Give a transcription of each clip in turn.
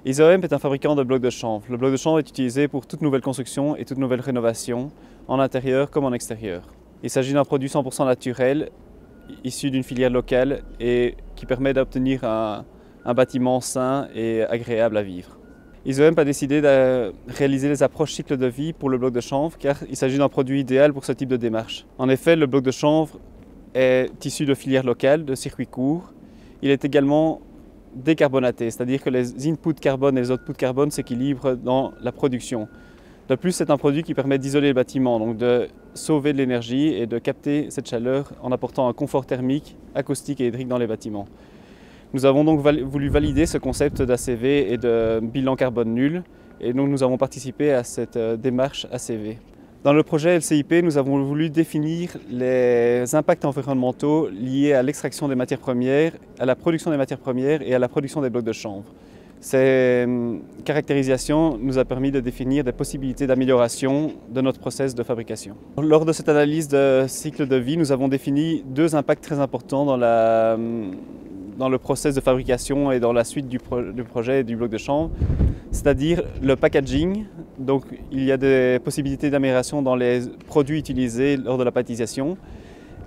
Isoem est un fabricant de blocs de chanvre. Le bloc de chanvre est utilisé pour toute nouvelle construction et toute nouvelle rénovation, en intérieur comme en extérieur. Il s'agit d'un produit 100% naturel, issu d'une filière locale et qui permet d'obtenir un bâtiment sain et agréable à vivre. Isoem a décidé de réaliser les approches cycle de vie pour le bloc de chanvre car il s'agit d'un produit idéal pour ce type de démarche. En effet, le bloc de chanvre est issu de filières locales, de circuits courts. Il est également décarbonaté, c'est-à-dire que les inputs carbone et les outputs carbone s'équilibrent dans la production. De plus, c'est un produit qui permet d'isoler le bâtiment, donc de sauver de l'énergie et de capter cette chaleur en apportant un confort thermique, acoustique et hydrique dans les bâtiments. Nous avons donc voulu valider ce concept d'ACV et de bilan carbone nul, et donc nous avons participé à cette démarche ACV. Dans le projet LCIP, nous avons voulu définir les impacts environnementaux liés à l'extraction des matières premières, à la production des matières premières et à la production des blocs de chanvre. Ces caractérisations nous ont permis de définir des possibilités d'amélioration de notre process de fabrication. Lors de cette analyse de cycle de vie, nous avons défini deux impacts très importants dans le process de fabrication et dans la suite du projet et du bloc de chanvre, c'est-à-dire le packaging. Donc il y a des possibilités d'amélioration dans les produits utilisés lors de la pâtisserie,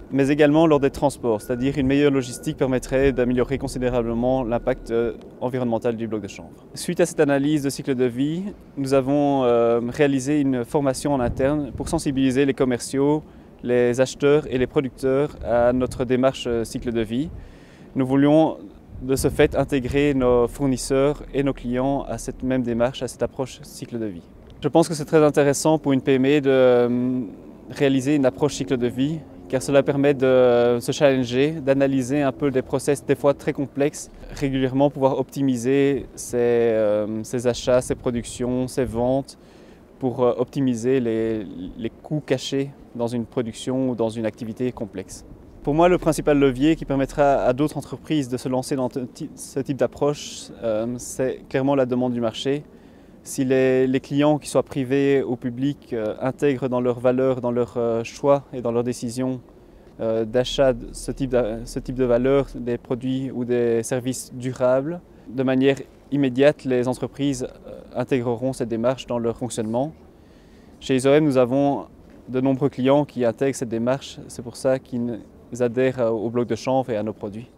mais également lors des transports, c'est-à-dire une meilleure logistique permettrait d'améliorer considérablement l'impact environnemental du bloc de chanvre. Suite à cette analyse de cycle de vie, nous avons réalisé une formation en interne pour sensibiliser les commerciaux, les acheteurs et les producteurs à notre démarche cycle de vie. Nous voulions de ce fait intégrer nos fournisseurs et nos clients à cette même démarche, à cette approche cycle de vie. Je pense que c'est très intéressant pour une PME de réaliser une approche cycle de vie car cela permet de se challenger, d'analyser un peu des process des fois très complexes, régulièrement pouvoir optimiser ses achats, ses productions, ses ventes pour optimiser les coûts cachés dans une production ou dans une activité complexe. Pour moi, le principal levier qui permettra à d'autres entreprises de se lancer dans ce type d'approche, c'est clairement la demande du marché. Si les clients, qu'ils soient privés ou publics, intègrent dans leurs valeurs, dans leurs choix et dans leurs décisions d'achat ce type de valeurs, des produits ou des services durables, de manière immédiate, les entreprises intégreront cette démarche dans leur fonctionnement. Chez Isoem, nous avons de nombreux clients qui intègrent cette démarche, c'est pour ça qu'ils adhèrent au bloc de chanvre et à nos produits.